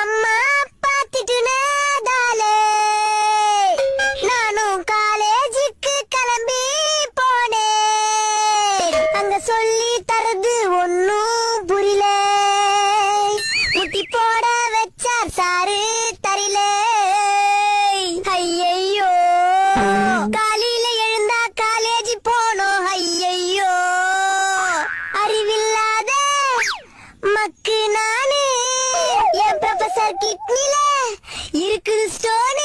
அம்மா பாத்துட்டுனதாலே நானும் காலேஜுக்கு கிளம்பி போனேன். அங்க சொல்லி தரது ஒன்னும் புரியல. முட்டி போட வச்சார் சாரு தரில. ஐயையோ காலையில எழுந்தா காலேஜ் போனோம். ஐயையோ அறிவில்லாத மக்கு நானு. என் ப்ரொஃபசர் கிட்னில இருக்குது ஸ்டோன்.